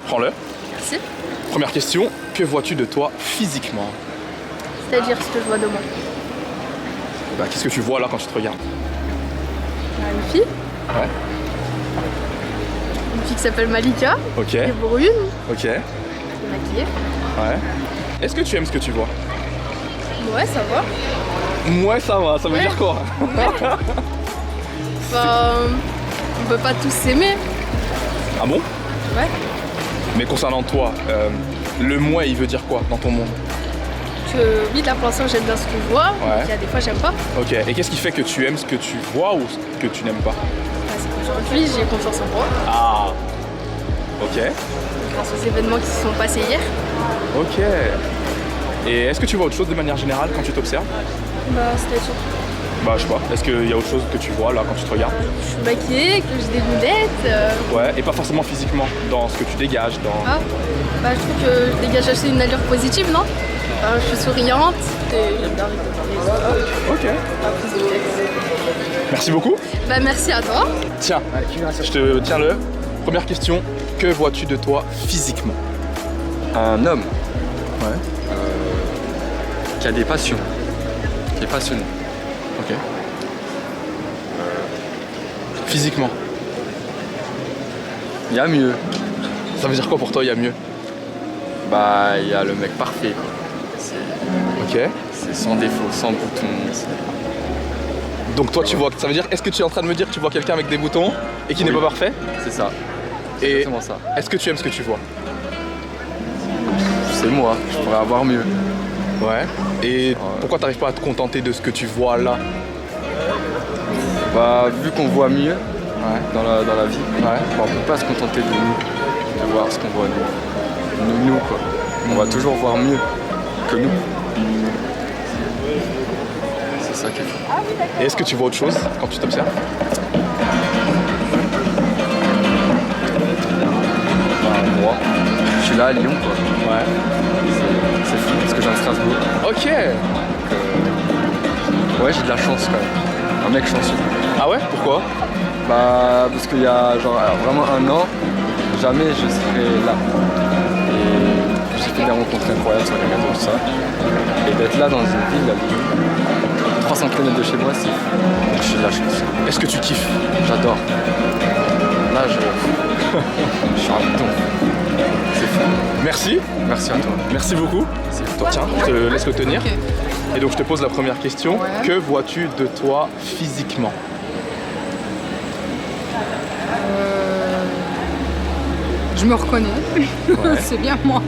Prends-le. Merci. Première question, que vois-tu de toi physiquement? C'est-à-dire ce que je vois de moi. Bah, qu'est-ce que tu vois là quand tu te regardes? Une fille. Ouais. Une fille qui s'appelle Malika. Ok. Qui est brune. Ok. Qui est maquillée. Ouais. Est-ce que tu aimes ce que tu vois? Ouais, ça va. Ouais, ça va, ça veut dire quoi? Bah, on peut pas tous s'aimer. Ah bon? Ouais. Mais concernant toi, le moi il veut dire quoi dans ton monde? Oui, là pour l'instant j'aime bien ce que je vois. Ouais. Il y a des fois j'aime pas. Ok, et qu'est-ce qui fait que tu aimes ce que tu vois ou ce que tu n'aimes pas? Parce qu'aujourd'hui j'ai confiance en moi. Ah. Ok. Grâce aux événements qui se sont passés hier. Ok. Et est-ce que tu vois autre chose de manière générale quand tu t'observes? Bah, c'est-à-dire Bah je sais pas, est-ce qu'il y a autre chose que tu vois là quand tu te regardes? je suis maquillée, que j'ai des lunettes. Ouais, et pas forcément physiquement, dans ce que tu dégages, dans... Ah, bah je trouve que je dégage assez une allure positive, non? Je suis souriante et j'aime bien rigoler. Ok. La prise de tête. Merci beaucoup. Bah merci à toi. Tiens, je te tiens le. Première question, que vois-tu de toi physiquement? Un homme Ouais. qui a des passions, qui est passionné. Ok. Physiquement, Il y a mieux. ça veut dire quoi pour toi, il y a mieux? Bah, il y a le mec parfait, quoi. Ok. C'est sans défaut, sans bouton. Donc toi tu vois, ça veut dire, est-ce que tu es en train de me dire que tu vois quelqu'un avec des boutons et qui n'est Oui. pas parfait? C'est ça. C'est Et exactement ça. est-ce que tu aimes ce que tu vois? C'est moi, je pourrais avoir mieux. Ouais. Et pourquoi t'arrives pas à te contenter de ce que tu vois là? Bah, vu qu'on voit mieux Ouais. dans la vie, Ouais. bah, on peut pas se contenter de nous, de voir ce qu'on voit nous. Nous, quoi. On va toujours voir mieux que nous. C'est ça qui est fou. Et est-ce que tu vois autre chose quand tu t'observes? Bah, moi, je suis là à Lyon, quoi. Ouais. C'est fou parce que j'ai un Strasbourg. Ok. Ouais, j'ai de la chance quand même. Un mec chanceux. Ah ouais? Pourquoi? Bah, parce qu'il y a genre vraiment un an, jamais je serais là. Et j'ai fait des rencontres incroyables sur les réseaux, tout ça. Et d'être là dans une ville, à Lyon, 300 km de chez moi, c'est fou. Donc j'ai de la chance. Est-ce que tu kiffes? J'adore. Là, je suis un bouton. C'est fou. Merci. Merci à toi. Merci beaucoup. Toi, tiens, je te laisse le tenir. Ok. Et donc je te pose la première question. Ouais. Que vois-tu de toi physiquement? Je me reconnais, c'est bien moi.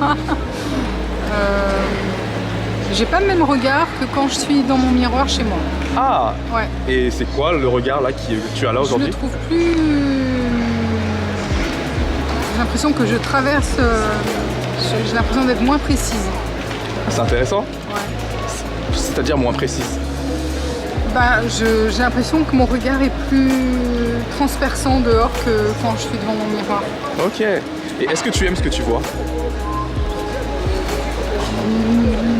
J'ai pas le même regard que quand je suis dans mon miroir chez moi. Ah. Ouais. Et c'est quoi le regard là que tu as là Je aujourd'hui? le trouve plus. J'ai l'impression que je traverse. J'ai l'impression d'être moins précise. C'est intéressant. Ouais. C'est-à-dire moins précise. Bah, j'ai l'impression que mon regard est plus transperçant dehors que quand je suis devant mon miroir. Ok. Et est-ce que tu aimes ce que tu vois?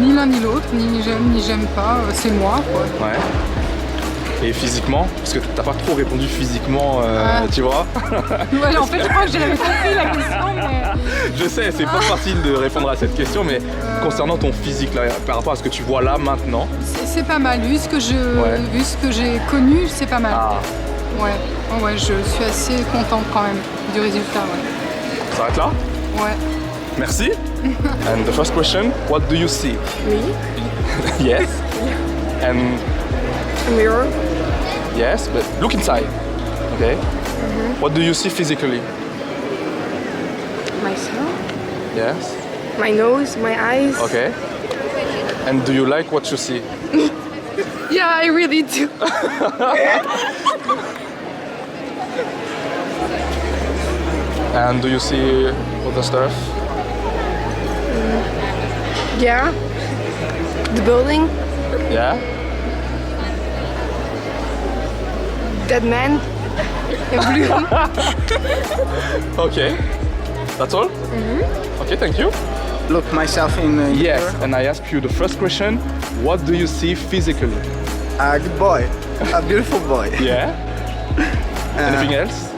Ni l'un ni l'autre, ni j'aime pas, c'est moi quoi. Ouais. Et physiquement? Parce que t'as pas trop répondu physiquement, tu vois? Ouais, en fait, je crois que j'avais compris la question, mais. Je sais, c'est pas facile de répondre à cette question, mais concernant ton physique là, par rapport à ce que tu vois là maintenant. C'est pas mal, vu ce que j'ai connu, c'est pas mal. Ah. Ouais, ouais, je suis assez contente quand même du résultat. Ouais. Ça s'arrête là? Ouais. Merci. And the first question, what do you see? Oui. Yes. And A mirror. yes, but look inside. Okay. What do you see physically? Myself. Yes. My nose, my eyes. Okay. And do you like what you see? Yeah, I really do. And do you see other stuff? Yeah. The building. Yeah. Dead man. In blue. Okay. That's all? Okay, thank you. Look myself in the Yes, mirror. and I ask you the first question, what do you see physically? A good boy, a beautiful boy. Yeah. Anything else?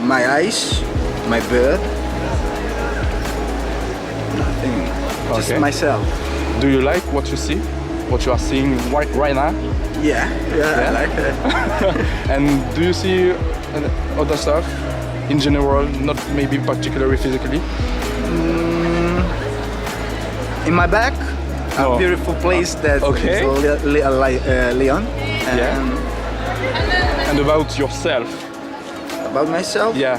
My eyes, my bird. Nothing. Just Okay. myself. Do you like what you see? What you are seeing right now? Yeah, Yeah? I like it. And do you see other stuff in general, not maybe particularly physically? In my back, Oh. a beautiful place that Okay. is Leon. Yeah. And And about yourself? about myself, Yeah.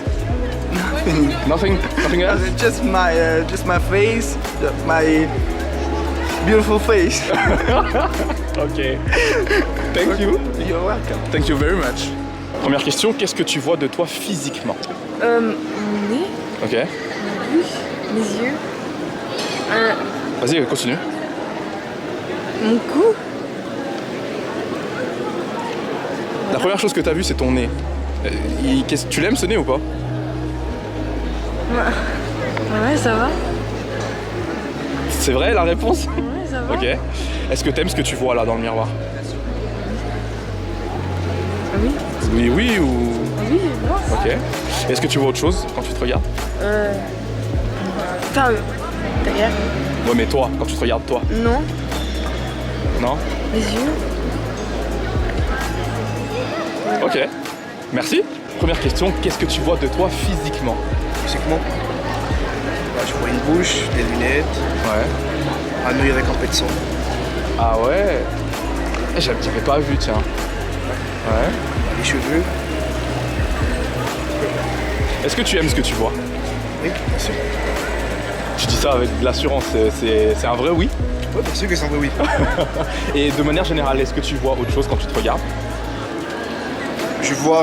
Nothing else? just my face, my beautiful face. Ok. Thank you. You're welcome. Thank you very much. Première question, qu'est-ce que tu vois de toi physiquement? Mon nez, Ok. ma bouche, mes yeux, Vas-y, continue. mon cou. La première chose que t'as vue, c'est ton nez. Tu l'aimes ce nez ou pas? Ouais, ça va. C'est vrai la réponse? Ouais, ça va. Ok. Est-ce que t'aimes ce que tu vois là dans le miroir? Ah oui. Oui, oui ou... Ah oui, non. Ok. Est-ce que tu vois autre chose quand tu te regardes? Enfin, derrière. Ouais, mais toi, quand tu te regardes toi, Non. non? Les yeux. Ok. Merci. Première question, qu'est-ce que tu vois de toi physiquement? Physiquement, bah, je vois une bouche, des lunettes, Ouais. un œil avec un peu de sang. Ah ouais. J'avais pas vu, tiens. Ouais. Les cheveux, Est-ce que tu aimes ce que tu vois? oui, bien sûr. Tu dis ça avec de l'assurance, c'est un vrai oui? Ouais, bien sûr que c'est un vrai oui. Et de manière générale, est-ce que tu vois autre chose quand tu te regardes? Je vois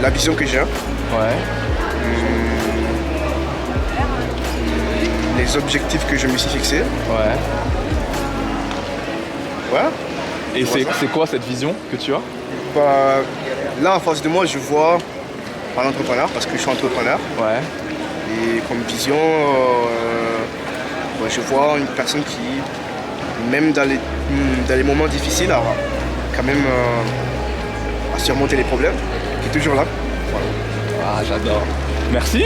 la vision que j'ai, Ouais. les objectifs que je me suis fixés. Ouais. Voilà. Et c'est quoi cette vision que tu as? Bah, là, en face de moi, je vois un entrepreneur, parce que je suis entrepreneur. Ouais. Et comme vision, bah, je vois une personne qui, même dans les moments difficiles, a quand même à surmonter les problèmes, qui est toujours là. Voilà. Ah, j'adore. Merci.